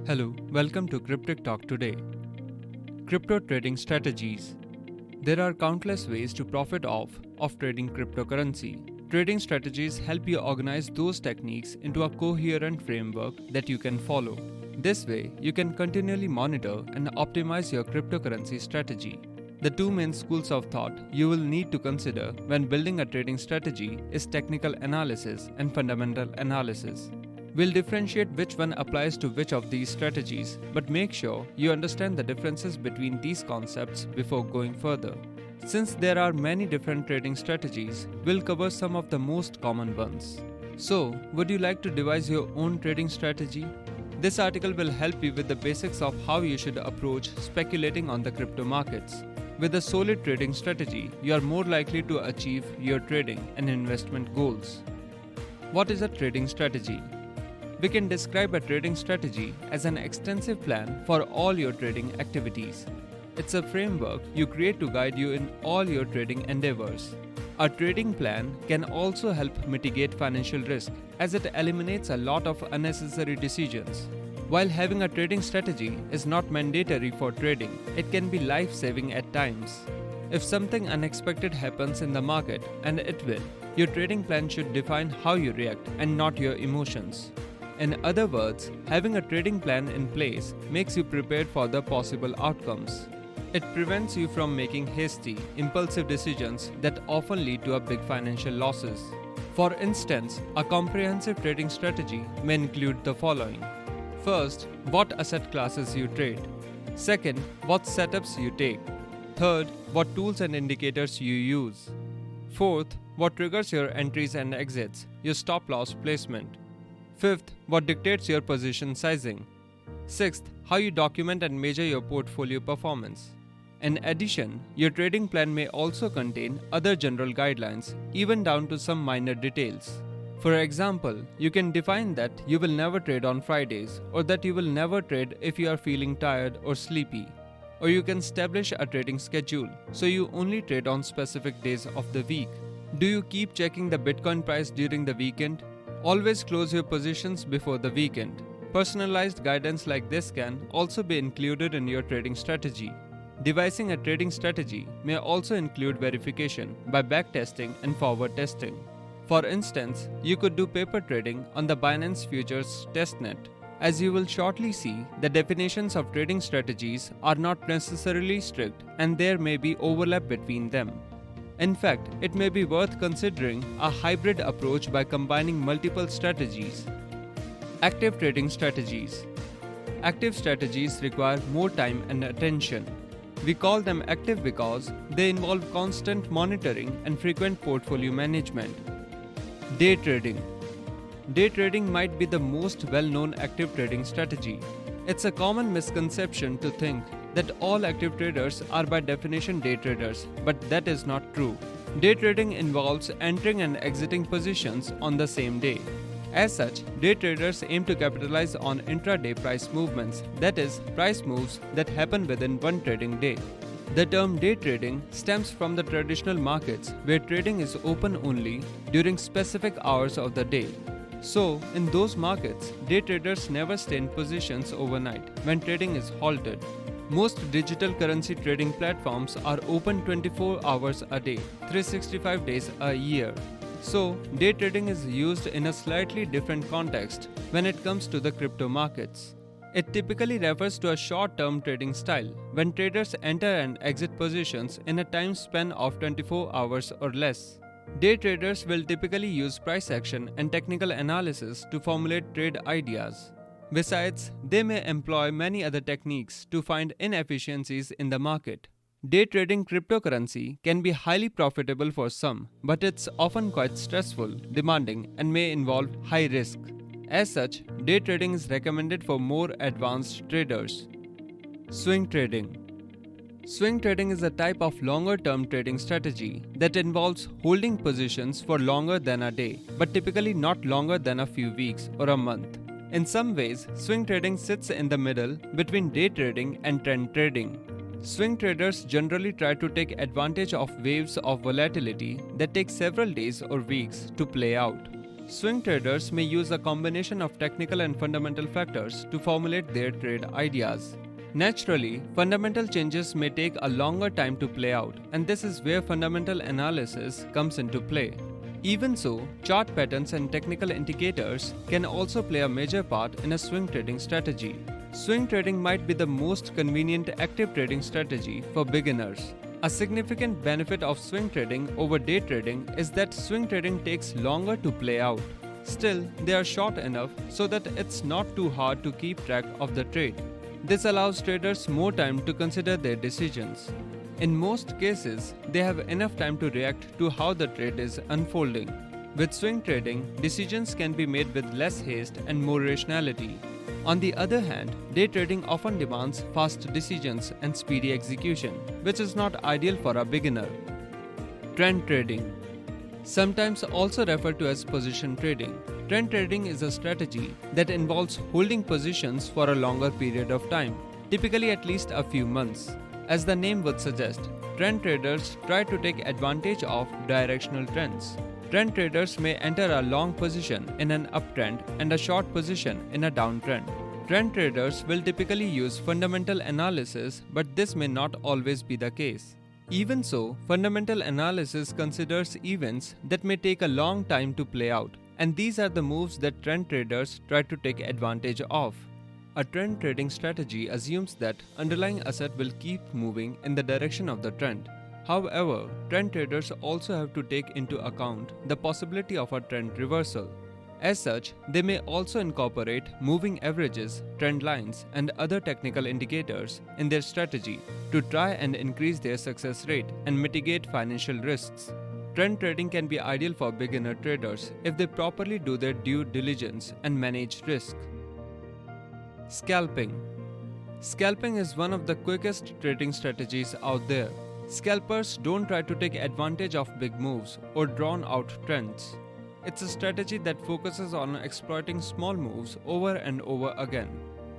Hello, welcome to Cryptic Talk today. Crypto trading strategies. There are countless ways to profit off of trading cryptocurrency. Trading strategies help you organize those techniques into a coherent framework that you can follow. This way, you can continually monitor and optimize your cryptocurrency strategy. The two main schools of thought you will need to consider when building a trading strategy is technical analysis and fundamental analysis. We'll differentiate which one applies to which of these strategies, but make sure you understand the differences between these concepts before going further. Since there are many different trading strategies, we'll cover some of the most common ones. So, would you like to devise your own trading strategy? This article will help you with the basics of how you should approach speculating on the crypto markets. With a solid trading strategy, you are more likely to achieve your trading and investment goals. What is a trading strategy? We can describe a trading strategy as an extensive plan for all your trading activities. It's a framework you create to guide you in all your trading endeavors. A trading plan can also help mitigate financial risk as it eliminates a lot of unnecessary decisions. While having a trading strategy is not mandatory for trading, it can be life-saving at times. If something unexpected happens in the market, and it will, your trading plan should define how you react and not your emotions. In other words, having a trading plan in place makes you prepared for the possible outcomes. It prevents you from making hasty, impulsive decisions that often lead to big financial losses. For instance, a comprehensive trading strategy may include the following. First, what asset classes you trade. Second, what setups you take. Third, what tools and indicators you use. Fourth, what triggers your entries and exits, your stop loss placement. Fifth, what dictates your position sizing. Sixth, how you document and measure your portfolio performance. In addition, your trading plan may also contain other general guidelines, even down to some minor details. For example, you can define that you will never trade on Fridays, or that you will never trade if you are feeling tired or sleepy. Or you can establish a trading schedule, so you only trade on specific days of the week. Do you keep checking the Bitcoin price during the weekend? Always close your positions before the weekend. Personalized guidance like this can also be included in your trading strategy. Devising a trading strategy may also include verification by backtesting and forward testing. For instance, you could do paper trading on the Binance Futures testnet. As you will shortly see, the definitions of trading strategies are not necessarily strict and there may be overlap between them. In fact, it may be worth considering a hybrid approach by combining multiple strategies. Active trading strategies. Active strategies require more time and attention. We call them active because they involve constant monitoring and frequent portfolio management. Day trading. Day trading might be the most well-known active trading strategy. It's a common misconception to think that all active traders are by definition day traders, but that is not true. Day trading involves entering and exiting positions on the same day. As such, day traders aim to capitalize on intraday price movements, that is, price moves that happen within one trading day. The term day trading stems from the traditional markets where trading is open only during specific hours of the day. So, in those markets, day traders never stay in positions overnight when trading is halted. Most digital currency trading platforms are open 24 hours a day, 365 days a year. So, day trading is used in a slightly different context when it comes to the crypto markets. It typically refers to a short-term trading style, when traders enter and exit positions in a time span of 24 hours or less. Day traders will typically use price action and technical analysis to formulate trade ideas. Besides, they may employ many other techniques to find inefficiencies in the market. Day trading cryptocurrency can be highly profitable for some, but it's often quite stressful, demanding, and may involve high risk. As such, day trading is recommended for more advanced traders. Swing trading. Swing trading is a type of longer-term trading strategy that involves holding positions for longer than a day, but typically not longer than a few weeks or a month. In some ways, swing trading sits in the middle between day trading and trend trading. Swing traders generally try to take advantage of waves of volatility that take several days or weeks to play out. Swing traders may use a combination of technical and fundamental factors to formulate their trade ideas. Naturally, fundamental changes may take a longer time to play out, and this is where fundamental analysis comes into play. Even so, chart patterns and technical indicators can also play a major part in a swing trading strategy. Swing trading might be the most convenient active trading strategy for beginners. A significant benefit of swing trading over day trading is that swing trading takes longer to play out. Still, they are short enough so that it's not too hard to keep track of the trade. This allows traders more time to consider their decisions. In most cases, they have enough time to react to how the trade is unfolding. With swing trading, decisions can be made with less haste and more rationality. On the other hand, day trading often demands fast decisions and speedy execution, which is not ideal for a beginner. Trend trading, sometimes also referred to as position trading. Trend trading is a strategy that involves holding positions for a longer period of time, typically at least a few months. As the name would suggest, trend traders try to take advantage of directional trends. Trend traders may enter a long position in an uptrend and a short position in a downtrend. Trend traders will typically use fundamental analysis, but this may not always be the case. Even so, fundamental analysis considers events that may take a long time to play out, and these are the moves that trend traders try to take advantage of. A trend trading strategy assumes that underlying asset will keep moving in the direction of the trend. However, trend traders also have to take into account the possibility of a trend reversal. As such, they may also incorporate moving averages, trend lines, and other technical indicators in their strategy to try and increase their success rate and mitigate financial risks. Trend trading can be ideal for beginner traders if they properly do their due diligence and manage risk. Scalping. Scalping is one of the quickest trading strategies out there. Scalpers don't try to take advantage of big moves or drawn out trends. It's a strategy that focuses on exploiting small moves over and over again.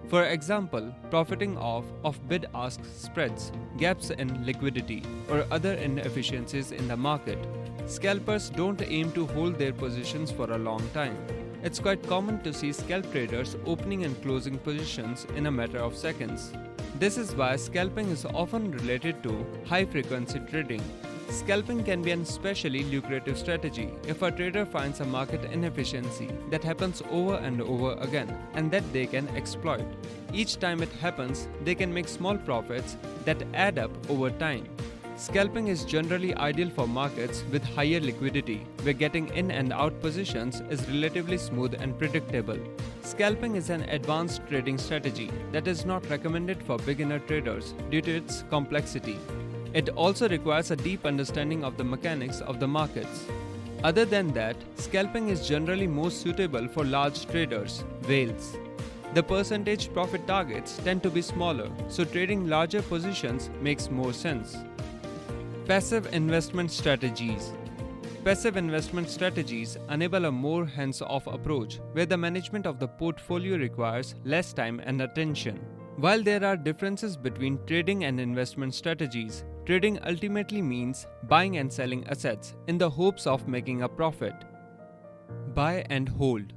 For example, profiting off of bid-ask spreads, gaps in liquidity, or other inefficiencies in the market. Scalpers don't aim to hold their positions for a long time. It's quite common to see scalp traders opening and closing positions in a matter of seconds. This is why scalping is often related to high-frequency trading. Scalping can be an especially lucrative strategy if a trader finds a market inefficiency that happens over and over again and that they can exploit. Each time it happens, they can make small profits that add up over time. Scalping is generally ideal for markets with higher liquidity, where getting in and out positions is relatively smooth and predictable. Scalping is an advanced trading strategy that is not recommended for beginner traders due to its complexity. It also requires a deep understanding of the mechanics of the markets. Other than that, scalping is generally most suitable for large traders, whales. The percentage profit targets tend to be smaller, so trading larger positions makes more sense. Passive investment strategies. Passive investment strategies enable a more hands-off approach where the management of the portfolio requires less time and attention. While there are differences between trading and investment strategies, trading ultimately means buying and selling assets in the hopes of making a profit. Buy and hold.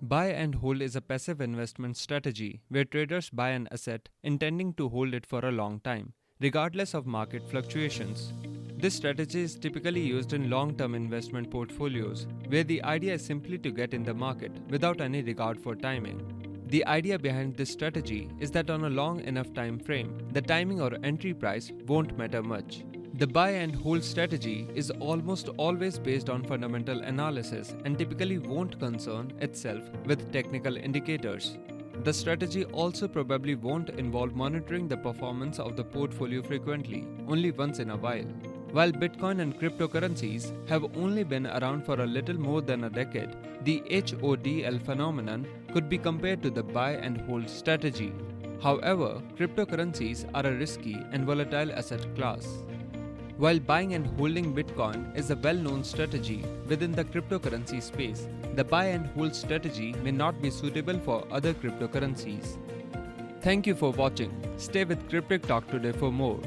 Buy and hold is a passive investment strategy where traders buy an asset intending to hold it for a long time, regardless of market fluctuations. This strategy is typically used in long-term investment portfolios, where the idea is simply to get in the market without any regard for timing. The idea behind this strategy is that on a long enough time frame, the timing or entry price won't matter much. The buy and hold strategy is almost always based on fundamental analysis and typically won't concern itself with technical indicators. The strategy also probably won't involve monitoring the performance of the portfolio frequently, only once in a while. While Bitcoin and cryptocurrencies have only been around for a little more than a decade, the HODL phenomenon could be compared to the buy and hold strategy. However, cryptocurrencies are a risky and volatile asset class. While buying and holding Bitcoin is a well-known strategy within the cryptocurrency space, the buy and hold strategy may not be suitable for other cryptocurrencies. Thank you for watching. Stay with Cryptic Talk today for more.